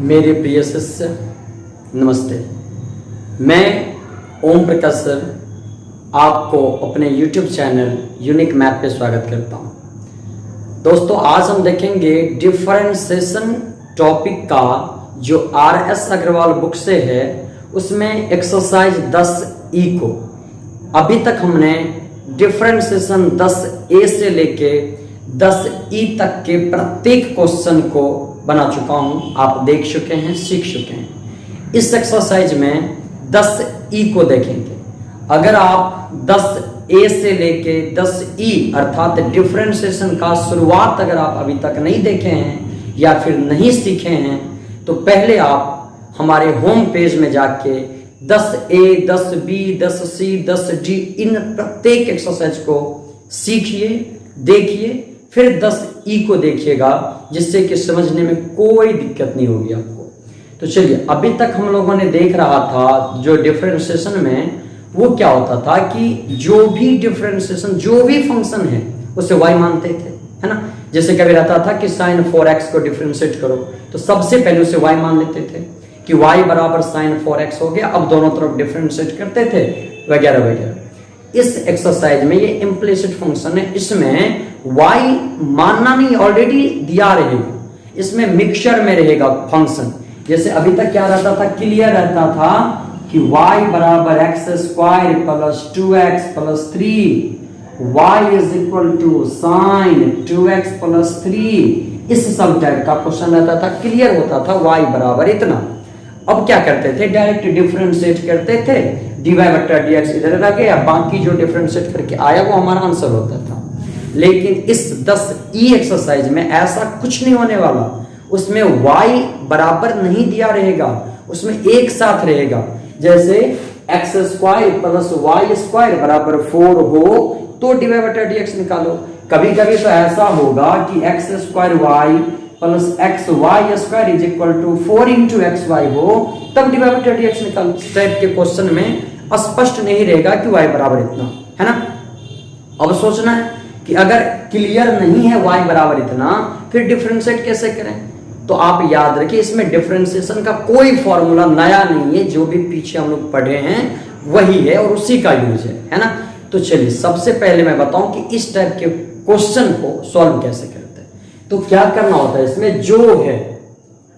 मेरे प्रिय शिष्य नमस्ते। मैं ओम प्रकाश सर आपको अपने YouTube चैनल यूनिक मैथ पे स्वागत करता हूं। दोस्तों आज हम देखेंगे डिफरेंशिएशन टॉपिक का जो RS अग्रवाल बुक से है, उसमें एक्सरसाइज 10E को अभी तक हमने डिफरेंशिएशन 10A से लेके 10E तक के प्रत्येक क्वेश्चन को बना चुका हूं। आप देख चुके हैं, सीख चुके हैं। इस एक्सरसाइज में 10E को देखेंगे। अगर आप 10A से लेके 10E अर्थात डिफरेंशिएशन का शुरुआत अगर आप अभी तक नहीं देखे हैं या फिर नहीं सीखे हैं, तो पहले आप हमारे होम पेज में जाके 10A, 10B, 10C, 10D इन प्रत्येक एक्सरसाइज को सीखिए, देखिए, फिर 10E को देखिएगा, जिससे कि समझने में कोई दिक्कत नहीं होगी आपको। तो चलिए, अभी तक हम लोगों ने देख रहा था जो डिफरेंशिएशन में वो क्या होता था कि जो भी डिफरेंशिएशन जो भी फंक्शन है उसे y मानते थे, है ना। जैसे कभी रहता था कि sin 4x को डिफरेंशिएट करो, तो सबसे पहले उसे y मान लेते थे कि y बराबर sin 4x हो गया। अब दोनों तरफ डिफरेंशिएट करते थे वगैरह वगैरह। इस एक्सरसाइज में ये इम्प्लिसिट फंक्शन है, इसमें y मानना नहीं, ऑलरेडी दिया रहेगा, इसमें मिक्सचर में रहेगा फंक्शन। जैसे अभी तक क्या रहता था, क्लियर रहता था कि y बराबर x square plus 2x plus 3, y is equal to sine 2x plus 3। इस सब टाइप का क्वेश्चन रहता था, क्लियर होता था y बराबर इतना। अब क्या करते थे, डायरेक्ट डिफरेंशिएट करते थे, dy बटा dx इधर रह गया, बाकी जो डिफरेंशिएट करके आया वो हमारा आंसर होता था। लेकिन इस 10E एक्सरसाइज में ऐसा कुछ नहीं होने वाला। उसमें y बराबर नहीं दिया रहेगा, उसमें एक साथ रहेगा। जैसे x square plus y square बराबर 4 हो तो dy बटा dx निकालो। कभी कभी तो ऐसा होगा कि x square y plus x y square is equal to 4 into x y हो, तब dy बटा dx निकालो। इस टाइप के क्वेश्चन में स्पष्ट नहीं रहेगा कि y बराबर इतना, है ना। अब सोचना है कि अगर क्लियर नहीं है y बराबर इतना, फिर डिफरेंशिएट कैसे करें। तो आप याद रखिए, इसमें डिफरेंशिएशन का कोई फॉर्मूला नया नहीं है, जो भी पीछे हम लोग पढ़े हैं वही है और उसी का यूज है ना। तो चलिए, सबसे पहले मैं बताऊं कि इस टाइप के क्वेश्चन को सॉल्व कैसे करते हैं। तो क्या करना होता है, इसमें जो है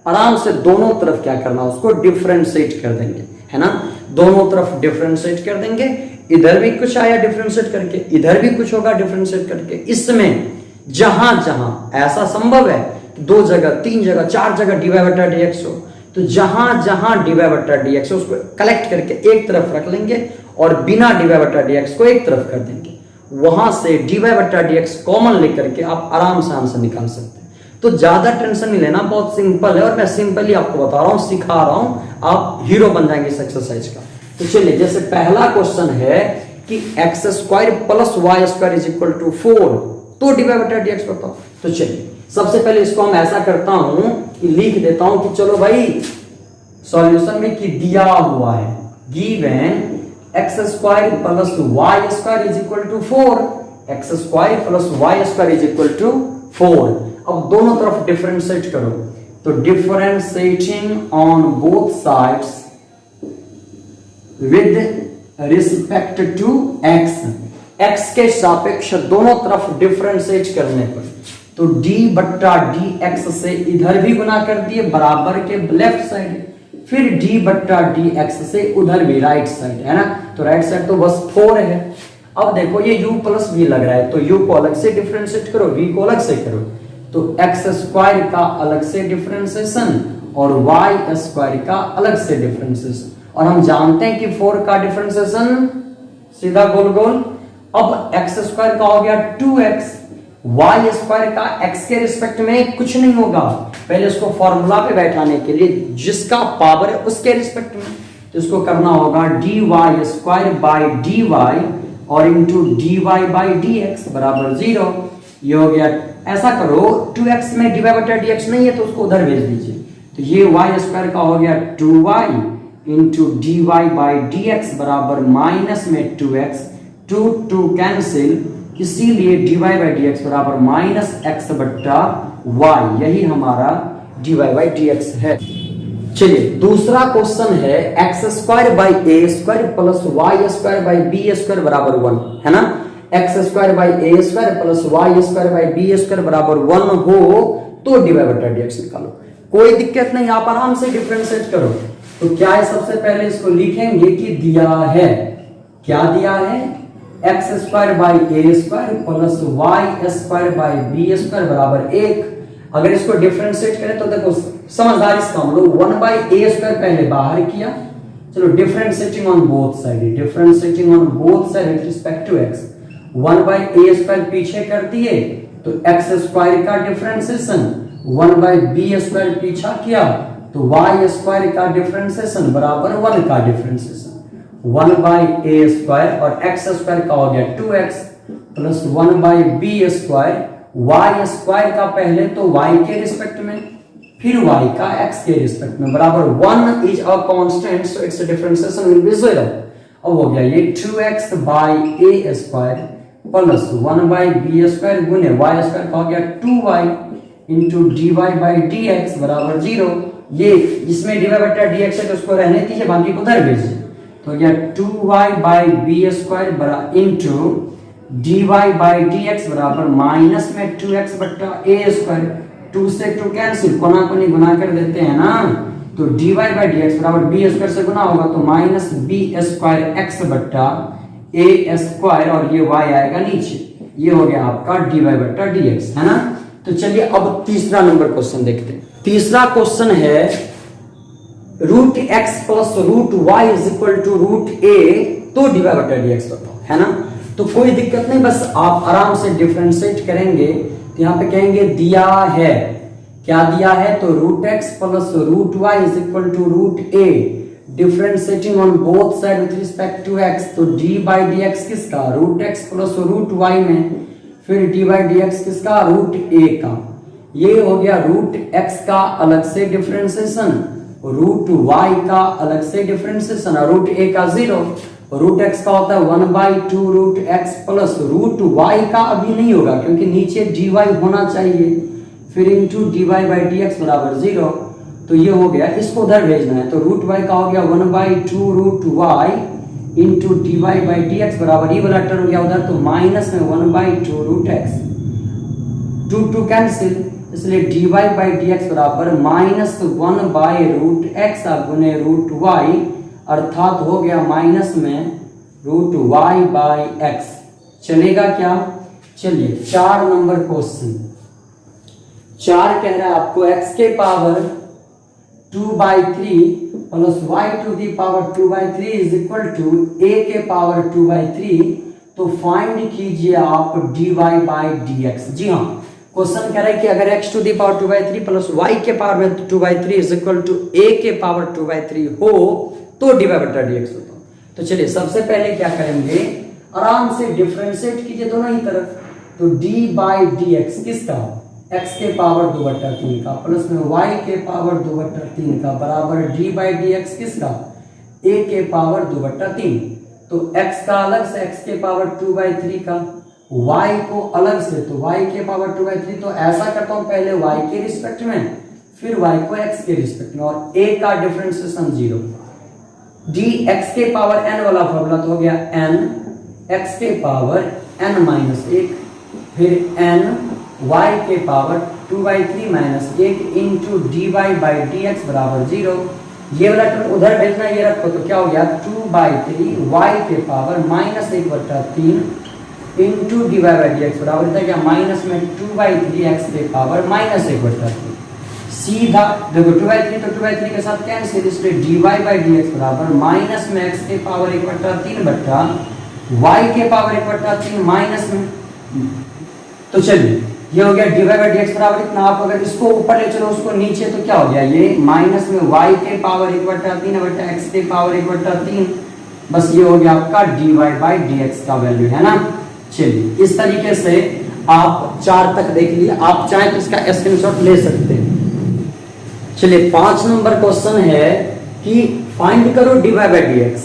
आराम से दोनों तरफ क्या करना, उसको डिफरेंशिएट कर देंगे, है ना। दोनों तरफ डिफरेंशिएट कर देंगे, इधर भी कुछ आया डिफरेंशिएट करके, इधर भी कुछ होगा डिफरेंशिएट करके। इसमें जहां जहां ऐसा संभव है, 2 जगह, 3 जगह, 4 जगह dy बटा dx हो, तो जहां जहां dy बटा dx हो उसको कलेक्ट करके एक तरफ रख लेंगे और बिना dy बटा dx को एक तरफ कर देंगे। वहां से dy बटा dx कॉमन लेकर के आप आराम से आंसर निकाल सकते हैं। तो ज्यादा टेंशन नहीं लेना, बहुत सिंपल है और मैं सिंपली आपको बता रहा हूं, सिखा रहा हूं, आप हीरो बन जाएंगे इस एक्सरसाइज का। तो चलिए, जैसे पहला क्वेश्चन है कि x square plus y square is equal to 4, तो dy बटा dx बताओ। तो चलिए, सबसे पहले इसको हम ऐसा करता हूं कि लिख देता हूं कि चलो भाई सॉल्यूशन में कि दिया हुआ है given x square plus y square is equal to 4, x square plus y square is equal to 4। अब दोनों तरफ डिफरेंशिएट करो, तो differentiating on both sides with respect to x के सापेक्ष दोनों तरफ डिफरेंशिएट करने पर, तो d बट्टा dx से इधर भी गुना कर दिए बराबर के लेफ्ट साइड, फिर d बट्टा dx से उधर भी राइट साइड, है ना। तो राइट साइड तो बस 4 है। अब देखो ये u प्लस v लग रहा है, तो u को अलग से डिफरेंशिएट करो, v को अलग से करो। तो एक्स स्क्वायर का अलग से डिफरेंशिएशन और y स्क्वायर का अलग से डिफरेंशिएशन, और हम जानते हैं कि 4 का डिफरेंशिएशन सीधा गोल गोल। अब एक्स स्क्वायर का हो गया 2x, वाई स्क्वायर का एक्स के रिस्पेक्ट में कुछ नहीं होगा, पहले उसको फॉर्मूला पे बैठाने के लिए जिसका पावर है उसके रिस्पेक्ट में, तो इसको करना होगा dy स्क्वायर बाय dy और इंटू dy बाय dx बराबर 0। ये हो गया। ऐसा करो, 2x में dy बटा dx नहीं है तो उसको उधर भेज दीजिए, तो ये y स्क्वायर का हो गया 2y into dy by dx बराबर माइनस में 2x, 2 कैंसिल, इसीलिए dy बाई dx बराबर माइनस एक्स बट्टा वाई, यही हमारा dy बाई dx है। चलिए दूसरा क्वेश्चन है x square by a square plus y square by b square बराबर 1 है ना। X square by a square plus y square by b square बराबर 1 हो तो dy बटा dx निकालो। कोई दिक्कत नहीं, आप आराम से डिफरेंशिएट करो। तो क्या है, सबसे पहले इसको लिखेंगे कि दिया है, क्या दिया है, x square by a square plus y square by b square बराबर 1। अगर इसको डिफरेंशिएट करें तो देखो समझदारी से काम लो, 1 बाई ए स्क्वायर पहले बाहर किया, चलो differentiating on both side, differentiating on both side with respect to x, 1 by a square पीछे कर दिए तो एक्स स्क्वायर का डिफरेंशिएशन, 1 बाई बी स्क्वायर पीछा किया तो वाई स्क्वायर का डिफरेंशिएशन बराबर 1 का डिफरेंशिएशन, 1 बाई ए स्क्वायर और एक्स स्क्वायर का हो गया 2x plus 1 by b square, y square का पहले तो y के रिस्पेक्ट में फिर y का x के रिस्पेक्ट में बराबर 1 is a constant so its differentiation will be 0। अब हो गया ये 2x by a square plus 1 by b square गुने y स्क्वायर का हो गया 2y into d y by d x बराबर 0। ये इसमें dy बटा dx है तो उसको रहने दीजिए, बाकी को उधर भेजिए। तो हो गया 2y बाई बी स्क्वायर बराबर इंटू dy बाई dx बराबर माइनस में 2x बट्टा a स्क्वायर, 2 से 2 कैंसिल, कोना कोनी गुना कर देते हैं ना, तो dy बाई dx बराबर b स्क्वायर से गुना होगा तो माइनस b स्क्वायर x बट्टा a स्क्वायर और ये y आएगा नीचे, ये हो गया आपका dy बट्टा dx है ना। तो चलिए अब तीसरा नंबर क्वेश्चन देखते हैं। तीसरा क्वेश्चन है root x plus root y is equal to root a तो dy बट्टा dx बताओ है ना। तो कोई दिक्कत नहीं, बस आप आराम से डिफरेंशिएट करेंगे तो यहाँ पे कहेंगे दिया है, क्या दिया है, तो root x plus root y is equal to root a, differentiating on both side with respect to x, तो डी बाई डी एक्स किसका, root x plus root y में, फिर डी बाई डी एक्स किसका, root a का। ये हो गया root x का अलग से डिफरेंशिएशन, रूट वाई का अलग से डिफरेंशिएशन और रूट ए का 0। रूट एक्स का होता है 1 by 2 root x plus root y का अभी नहीं होगा क्योंकि नीचे डी वाई होना चाहिए, फिर into d y by d x बराबर 0। तो ये हो गया, इसको उधर भेजना है तो रूट वाई का हो गया 1 by 2 root y into d y by d x बराबर ये वाला टर्म हो गया उधर तो माइनस में 1 बाई 2 रूट एक्स, 2 कैंसिल, इसलिए d y by d x बराबर माइनस 1 बाई रूट एक्स गुने रूट वाई अर्थात हो गया माइनस में रूट वाई बाई एक्स। चलेगा क्या, चलिए 4 नंबर क्वेश्चन। 4 कह रहा है आपको x के power 2/3 plus y to the power 2/3 is equal to a के पावर 2/3, तो फाइंड कीजिए आप dy बाई dx। जी हाँ, क्वेश्चन कह रहा है कि अगर x to the power 2/3 plus y के power 2/3 is equal to a के पावर 2/3 हो तो dy बटा dx होता। तो चलिए सबसे पहले क्या करेंगे, आराम से डिफरेंशिएट कीजिए दोनों ही तरफ, तो d बाई dx किसका, x के पावर 2/3 का प्लस में y के पावर 2/3 का बराबर d बाई dx किसका, a के पावर 2/3। तो x का अलग से x के पावर 2/3 का, y को अलग से तो y के पावर 2/3। तो ऐसा करता हूं पहले y के रिस्पेक्ट में फिर y को x के रिस्पेक्ट में और a का डिफरेंशिएशन 0, dx के पावर n वाला फॉर्मूला तो हो गया n x के पावर n माइनस 1 फिर n y के power 2/3 minus 1 into d y by d x बराबर 0। ये वाला टर्म उधर भेजना, ये रखो तो क्या हो गया 2/3 y के power minus 1/3 into d y by d x बराबर क्या माइनस में 2/3 x के पावर माइनस 1/3। सीधा देखो 2/3 तो 2/3 के साथ कैंसिल, इसलिए dy बाई dx बराबर माइनस में x के पावर 1/3 बट्टा y के पावर 1/3 माइनस में। तो चलिए ये हो गया dy बाई dx बराबर इतना। आप अगर इसको ऊपर ले चलो उसको नीचे तो क्या हो गया, ये माइनस में y के पावर 1/3 बट्टा x के पावर 1/3, बस ये हो गया आपका dy बाई dx का वैल्यू है ना। चलिए इस तरीके से आप 4 तक देख लिए, आप चाहे तो इसका स्क्रीनशॉट ले सकते हैं। चलिए 5 नंबर क्वेश्चन है कि फाइंड करो dy by dx।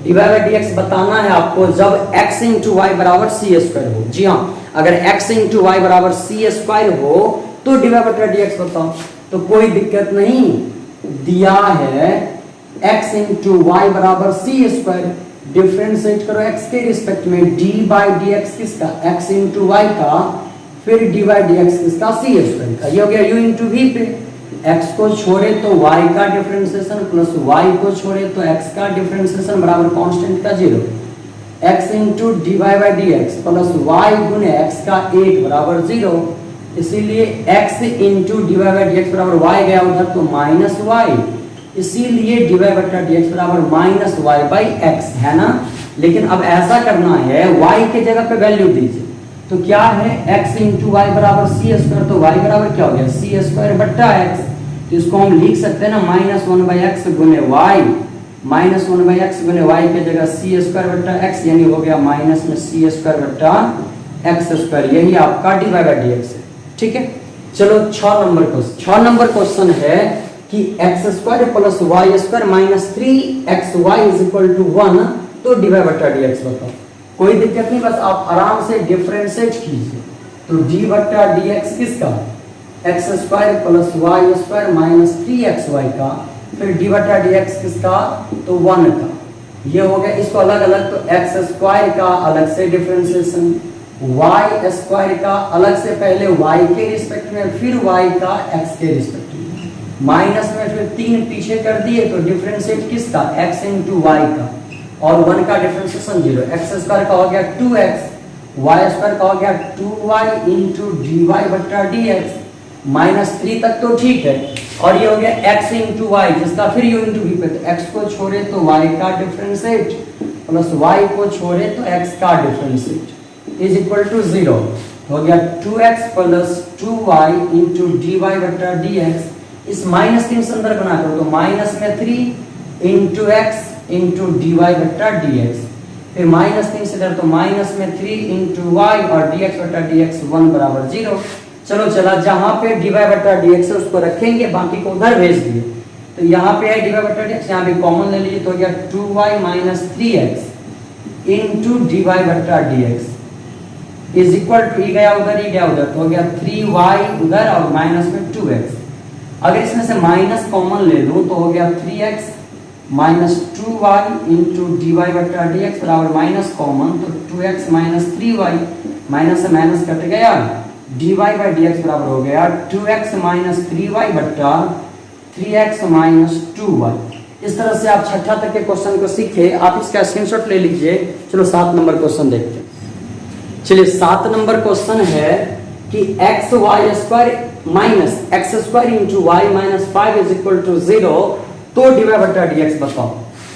dy by dx बताना है आपको जब x इंटू वाई बराबर सी स्क्वायर हो। जी हाँ, अगर x इंटू वाई बराबर सी स्क्वायर हो तो dy बटा dx बताओ। तो कोई दिक्कत नहीं, दिया है x इंटू वाई बराबर सी स्क्वायर, डिफ्रेंशिएट करो x के रिस्पेक्ट में, d बाई डी एक्स किसका, x इंटू वाई का, फिर d बाई डी एक्स किसका, सी स्क्वायर का। ये हो गया u इंटू वी पे, x को छोड़े तो y का डिफरेंशिएशन प्लस y को छोड़े तो x का डिफरेंशिएशन बराबर कांस्टेंट का 0, x into d y by d x plus y गुने x का 1 बराबर 0, इसीलिए x into d y by d x बराबर y गया उधर तो माइनस y, इसीलिए डी वाई बटा डी एक्स बराबर माइनस वाई बाई एक्स है ना। लेकिन अब ऐसा करना है y के जगह पे वैल्यू दीजिए, तो क्या है x इंटू वाई बराबर सी स्क्वायर, तो y बराबर क्या हो गया सी स्क्वायर बट्टा एक्स, तो इसको हम लिख सकते हैं ना माइनस वन बाई एक्स गुने y, minus one by x गुने वाई के जगह सी स्क्वायर बट्टा एक्स, यानी हो गया माइनस में सी स्क्वायर बट्टा एक्स स्क्वायर, यही आपका d y by d x है। ठीक है, चलो 6 नंबर क्वेश्चन है कि x square plus y square minus 3xy is equal to 1, तो डी वाई बट्टा डी एक्स बताओ। कोई दिक्कत नहीं, बस आप आराम से डिफरेंशिएट कीजिए। तो डी बट्टा डी एक्स किसका, x square plus y square minus 3xy का, फिर डी बट्टा डी एक्स किसका, तो 1 का। ये हो गया, इसको अलग अलग, तो एक्स स्क्वायर का अलग से डिफरेंशिएशन, वाई स्क्वायर का अलग से, पहले वाई के रिस्पेक्ट में, फिर वाई का एक्स के रिस्पेक्ट में, माइनस में फिर 3 पीछे कर दिए, तो डिफरेंशिएट किसका, x इंटू वाई का, और 1 का डिफरेंशिएशन 0, एक्स स्क्वायर का हो गया 2x, वाई स्क्वायर का हो गया 2y इंटू डी वाई बट्टा डी एक्स, माइनस 3 तक तो ठीक है, और ये हो गया x इंटू वाई जिसका फिर u इंटू v पे, तो x को छोड़े तो y का डिफरेंशिएट प्लस y को छोड़े तो x का डिफरेंशिएट इज इक्वल टू 0, हो गया 2x plus 2y into d y बट्टा डी एक्स, इस माइनस 3 से अंदर बना करो, तो माइनस में 3 into x into d y बट्टा डी एक्स, फिर माइनस 3 से इधर, तो माइनस में 3 इंटू वाई और डी एक्स बट्टा डी एक्स 1 बराबर 0। चलो चला, जहां पे डी वाई बट्टा डी एक्स है उसको रखेंगे, बाकी को उधर भेज दिए, तो यहाँ पे है डी वाई बट्टा डी एक्स, यहाँ पे कॉमन ले लीजिए, तो हो गया 2y minus 3x into d y बट्टा d x is equal to, ई गया उधर, ई गया उधर, तो हो गया 3y उधर और माइनस में 2x। अगर इसमें से माइनस कॉमन ले लूं तो हो गया 3x minus 2y into d y बट्टा डी एक्स बराबर माइनस कॉमन, तो 2x माइनस 3y, माइनस से माइनस कट गया, d y by d x बराबर हो गया 2x माइनस 3y बट्टा 3x माइनस 2y। इस तरह से आप 6ठा तक के क्वेश्चन को सीखे, आप इसका स्क्रीनशॉट ले लीजिए। चलो 7 नंबर क्वेश्चन देखते हैं। चलिए 7 नंबर क्वेश्चन है कि x y square minus x square into y minus 5 is equal to 0, तो डी वाई बट्टा डी एक्स बताओ।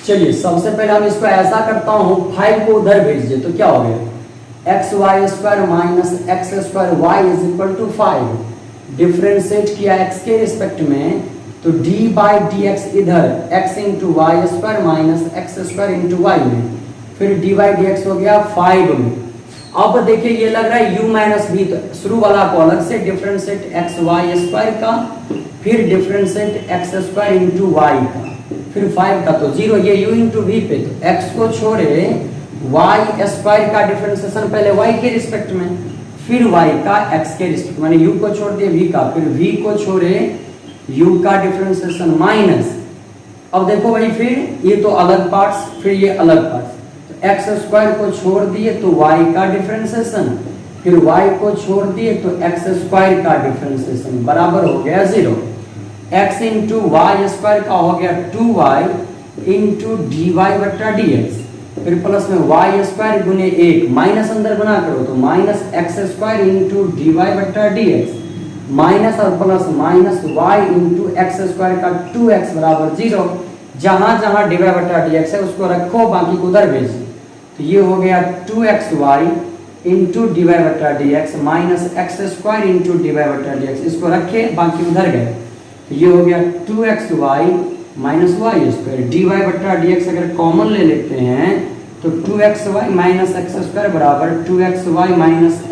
चलिए सबसे पहले हम इसको ऐसा करता हूं, 5 को उधर भेज दिए, तो क्या हो गया x y square minus x square y is equal to 5, differentiate किया एक्स के रिस्पेक्ट में, तो डी बाई डी एक्स इधर x into y square minus x square into y में, फिर डी बाई डी एक्स हो गया 5 में। अब देखिए ये लग रहा है u माइनस v, तो शुरू वाला को अलग से डिफरेंशिएट एक्स वाई स्क्वायर का, फिर differentiate x square into y का, फिर 5 का, तो 0, ये u इंटू वी पे, तो x को छोड़े y स्क्वायर का डिफरेंशिएशन पहले y के रिस्पेक्ट में, फिर y का x के रिस्पेक्ट में, u को छोड़ दिए v का, फिर v को छोड़े u का डिफरेंशिएशन माइनस, अब देखो भाई फिर ये तो अलग पार्ट्स, फिर ये अलग पार्ट्स, तो एक्स स्क्वायर को छोड़ दिए तो y का डिफरेंशिएशन, फिर y को छोड़ दिए तो एक्स स्क्वायर का डिफरेंशिएशन बराबर हो गया 0, x इंटू वाई स्क्वायर का हो गया 2y इंटू डी वाई बट्टा डी एक्स, फिर प्लस में वाई स्क्वायर गुने 1, माइनस अंदर बना करो, तो minus x square into d y बट्टा डी एक्स, माइनस और plus minus y into x square का 2x बराबर 0, जहां जहां डी वाई बट्टा डी एक्स है उसको रखो, बाकी को उधर भेजिए, तो ये हो गया 2xy इंटू डी वाई बट्टा d x minus x square into d y बट्टा डी एक्स, इसको रखे बाकी उधर गए, तो ये हो गया 2xy minus y square, d y बट्टा डी एक्स अगर कॉमन ले लेते हैं तो 2xy माइनस एक्स स्क्वायर बराबर 2xy माइनस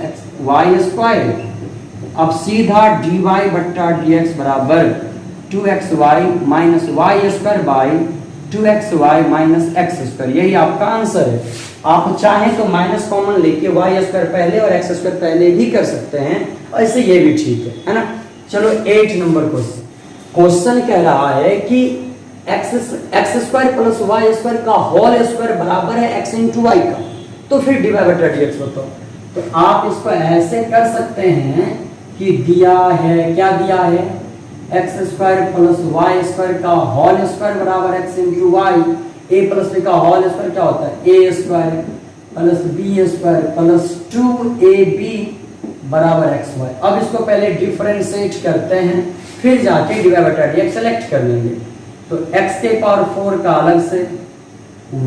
वाई स्क्वायर। अब सीधा डी वाई बट्टा डी एक्स बराबर 2xy minus y square by 2xy minus x square, यही आपका आंसर है। आप चाहें तो माइनस कॉमन लेके वाई स्क्वायर पहले और एक्स स्क्वायर पहले भी कर सकते हैं, ऐसे ये भी ठीक है ना। चलो 8 नंबर क्वेश्चन, क्वेश्चन कह रहा है कि x square plus y square का होल स्क्वायर बराबर है एक्स इंटू वाई का, तो फिर dy बटा dx बताओ। तो आप इसको ऐसे कर सकते हैं कि दिया है, क्या दिया है, x square plus y square का होल स्क्वायर बराबर x into y, a plus b का होल स्क्वायर क्या होता है, a square plus b square plus 2ab बराबर एक्स वाई। अब इसको पहले डिफरेंशिएट करते हैं, फिर जाके dy बटा dx सेलेक्ट कर लेंगे। तो x के पावर 4 का अलग से,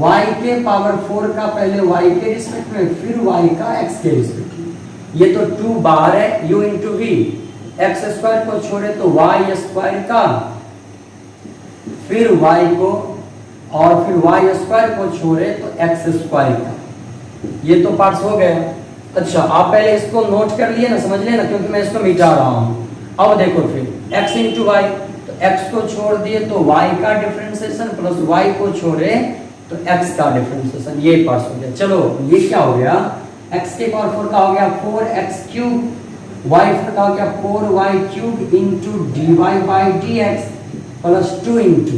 y के पावर 4 का पहले y के रिस्पेक्ट में, फिर y का x के रिस्पेक्ट में। ये तो 2 बाहर है, u into v, x square को छोड़े तो y स्क्वायर का, फिर y को, और फिर y स्क्वायर को छोड़े तो x स्क्वायर का। ये तो पार्ट्स हो गए। अच्छा, आप पहले इसको नोट कर लिए ना, समझ लेना, क्योंकि मैं इसको मिटा रहा हूं। अब देखो फिर x इंटू वाई, तो x को छोड़ दिए तो y का डिफरेंशिएशन प्लस y को छोड़े तो x का डिफरेंशिएशन, ये पार्ट्स हो गया। चलो ये क्या हो गया, x के पावर 4 का हो गया 4x क्यूब, y का हो गया 4y cube into dy by dx plus 2 into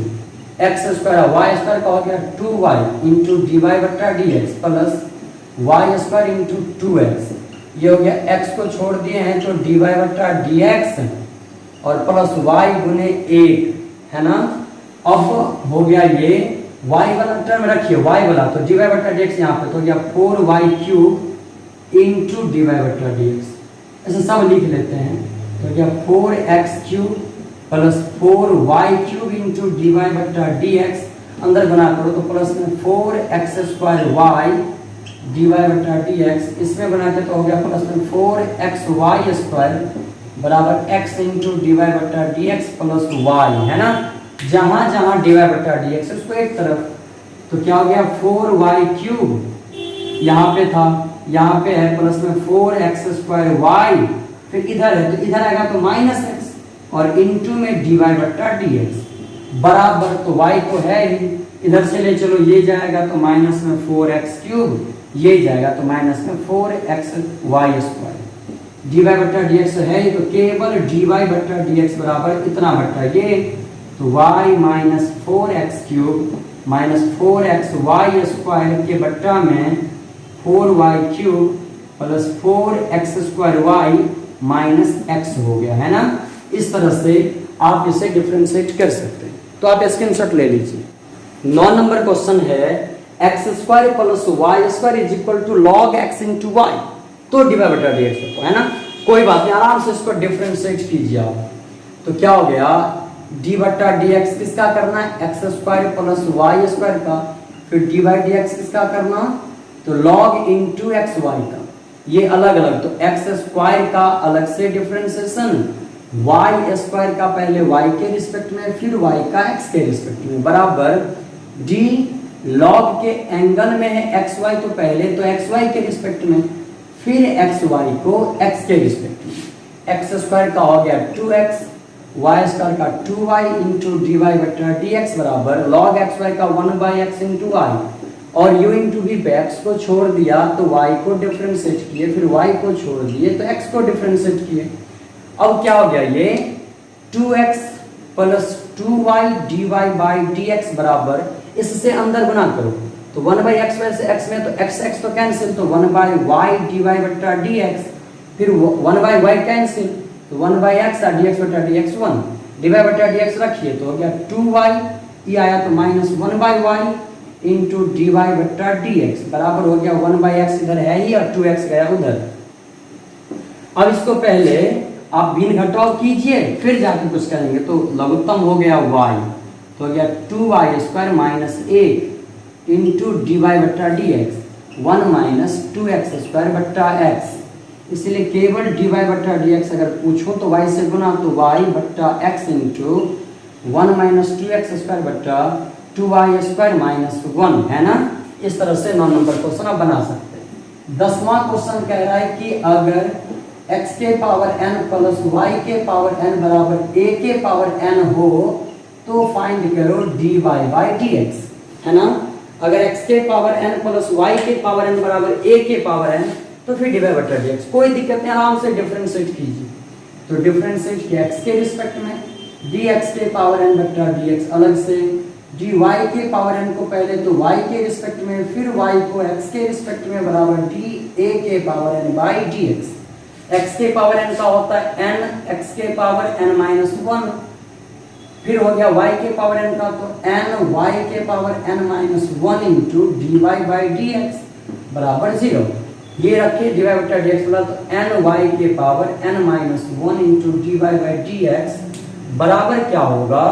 x square, y square का हो गया 2y इंटू dy बटा dx plus y square into 2x। ये हो गया, x को छोड़ दिए हैं तो dy बटा dx और प्लस y गुने 1 है ना। अब हो गया ये y वाला टर्म रखिए, y वाला, तो dy बटा dx यहाँ पे तो हो गया 4y क्यूब इंटू dy बटा dx, ऐसे सब लिख लेते हैं। तो हो गया 4x cube plus 4y cube into dy बटा dx, अंदर बना करो तो प्लस में 4x स्क्वायर y dy बटा dx, इसमें बना के तो हो गया प्लस में 4xy स्क्वायर बराबर x इंटू dy बटा dx प्लस y, है ना। जहां जहां dy बटा dx उसको एक तरफ, तो क्या हो गया 4y क्यूब यहाँ पे था, यहाँ पे है प्लस में 4x स्क्वायर y, फिर इधर है तो इधर आएगा तो माइनस x और इंटू में dy बटा dx बराबर, तो y तो है ही, इधर से ले चलो, ये जाएगा तो माइनस में 4x क्यूब, ये जाएगा तो माइनस में 4xy स्क्वायर, dy बटा dx है ही, तो केवल dy बटा dx बराबर इतना बटा ये, तो y minus 4x cube minus 4xy square के बट्टा में 4y cube plus 4x square y minus x हो गया, है ना। इस तरह से आप इसे डिफरेंशिएट कर सकते हैं। तो आप स्क्रीनशॉट ले लीजिए। 9 नंबर क्वेश्चन है x square plus y square is equal to log x into y, तो dy बटा dx होता है ना। कोई बात नहीं, आराम से इसको डिफरेंशिएट कीजिए आप। तो क्या हो गया, d बटा dx किसका करना है, x square plus y square का, फिर dy dx किसका करना, तो लॉग इंटू एक्स वाई का, ये अलग अलग, तो एक्स स्क्वायर का अलग से डिफरेंशिएशन, वाई स्क्वायर का पहले y के रिस्पेक्ट में, फिर y का x के रिस्पेक्ट में बराबर d लॉग के एंगल में है एक्स वाई, तो पहले तो एक्स वाई के रिस्पेक्ट में, फिर एक्स वाई को एक्स के रिस्पेक्ट में। एक्स स्क्वायर का हो गया 2x, वाई स्क्वायर का 2y इंटू डी वाई बटा डी एक्स बराबर लॉग एक्स वाई का 1/x इंटू वाई, और u इंटू वी पे x को छोड़ दिया तो y को डिफरेंशिएट किए, फिर y को छोड़ दिए तो x को डिफरेंशिएट किए। अब क्या हो गया, ये 2x plus 2y dy by dx बराबर, इससे अंदर गुना करो तो 1/x में से x में तो x तो कैंसिल, तो 1/y dy बटा dx, फिर 1/y कैंसिल तो 1/x और dx बटा dx 1, dy बटा dx रखिए तो हो गया 2y, ये आया तो माइनस 1/y इंटू dy बटा dx बराबर हो गया 1/x, इधर है ही और 2x गया उधर। अब इसको पहले आप भिन्न घटाव कीजिए, फिर जाके कुछ करेंगे, तो लघुत्तम हो गया y, तो हो गया 2y square minus 1 into d y बट्टा d x, 1 minus 2x square बट्टा x, इसलिए केवल डी वाई बट्टा डी एक्स अगर पूछो तो y से गुना, तो y बट्टा x into 1 minus 2x square बट्टा 2y स्क्वायर माइनस 1, है ना। इस तरह से 9 नंबर क्वेश्चन आप बना सकते हैं। 10वां क्वेश्चन कह रहा है कि अगर x के पावर n प्लस y के पावर n बराबर a के पावर n हो तो फाइंड करो dy बाई dx, है ना। अगर x के पावर n प्लस y के पावर n बराबर a के पावर n तो फिर dy बटा dx, कोई दिक्कत नहीं, आराम से डिफरेंशिएट कीजिए। तो डिफरेंशिएट किया x के रिस्पेक्ट में, dx के पावर n बट्टा dx अलग से, dy के पावर n को पहले तो y के रिस्पेक्ट में, फिर y को x के रिस्पेक्ट में बराबर dA के power n by dx। x के पावर n का होता है n, x के पावर n माइनस 1, फिर हो गया y के पावर n का तो n y के power n minus 1 into dy by dx बराबर 0। ये रखिए dy बटा dx बोला तो n y के power n minus 1 into dy by dx बराबर क्या होगा,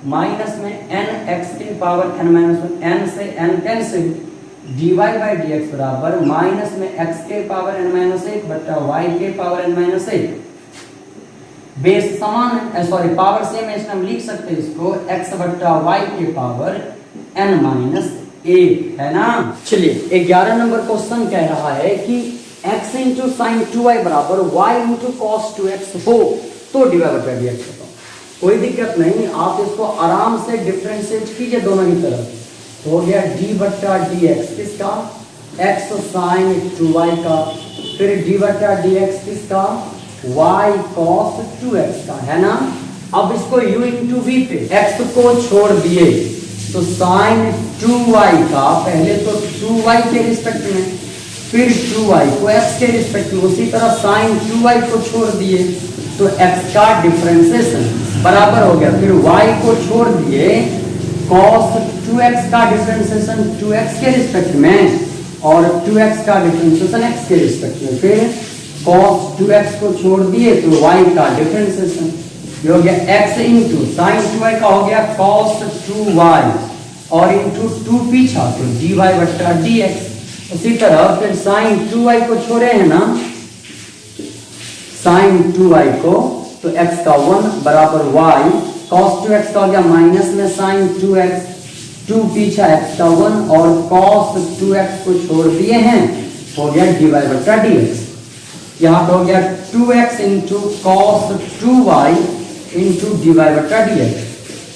माइनस में n x के पावर n माइनस 1, n से n cancel, dy by dx बराबर माइनस में x के पावर n माइनस 1 बटा y के पावर n माइनस 1। बेस समान है, सॉरी पावर सेम है, इसमें हम लिख सकते हैं इसको x बटा y के पावर n माइनस 1 है ना। चलिए 11 नंबर क्वेश्चन कह रहा है कि x इंटू साइन 2y बराबर y इंटू कॉस 2x हो तो dy बटा dx बताओ। कोई दिक्कत नहीं, आप इसको आराम से डिफरेंशिएट कीजिए दोनों की तरफ। हो गया d बटा dx किसका, x साइन 2y का, फिर d बटा dx किसका, y cos 2x का, है ना। अब इसको u इंटू v पे x को छोड़ दिए तो साइन 2y का पहले तो 2y के रिस्पेक्ट में, फिर 2y को x के रिस्पेक्ट में, उसी तरह साइन 2y को छोड़ दिए तो x का डिफरेंशिएशन बराबर हो गया, फिर y को छोड़ दिए cos 2x का डिफरेंशिएशन 2x के रिस्पेक्ट में और 2x का डिफरेंशिएशन x के रिस्पेक्ट में, फिर cos 2x को छोड़ दिए तो y का डिफरेंशिएशन ये हो गया x इंटू साइन 2y का हो गया cos 2y और इंटू 2 पीछा तो dy बट्टा dx। उसी तरह फिर साइन 2y को छोड़े हैं ना, साइन 2y को तो x का 1 बराबर y, cos 2x का हो गया माइनस में साइन 2x, 2 पीछा x का 1 और cos 2x को छोड़ दिए हैं, हो गया dy बट्टा dx। यहाँ पे हो गया 2x into cos 2y into dy बट्टा dx,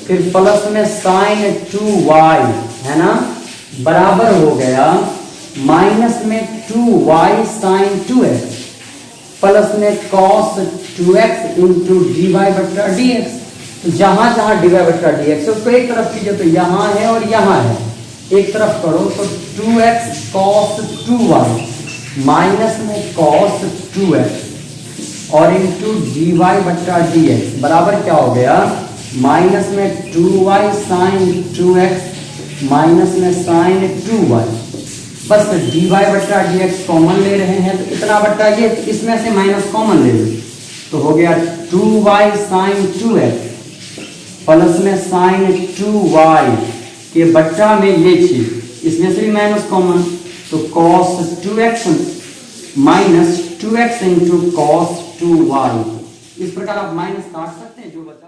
फिर प्लस में साइन 2y है ना बराबर हो गया माइनस में 2y साइन 2x प्लस में cos 2x इंटू dy बट्टा dx। तो जहां जहां dy बट्टा dx है उसको एक तरफ कीजिए तो यहाँ है और यहाँ है, एक तरफ करो तो 2x cos 2y माइनस में cos 2x और इंटू dy बट्टा dx बराबर क्या हो गया, माइनस में 2y साइन 2x माइनस में साइन 2y। बस dy बट्टा dx कॉमन ले रहे हैं तो इतना बट्टा ये, इसमें से माइनस कॉमन ले लो तो हो गया 2y साइन 2x प्लस में साइन 2y के बट्टा में ये चीज, इसमें से भी माइनस कॉमन तो cos 2x minus 2x into cos 2y। इस प्रकार आप माइनस काट सकते हैं जो बचा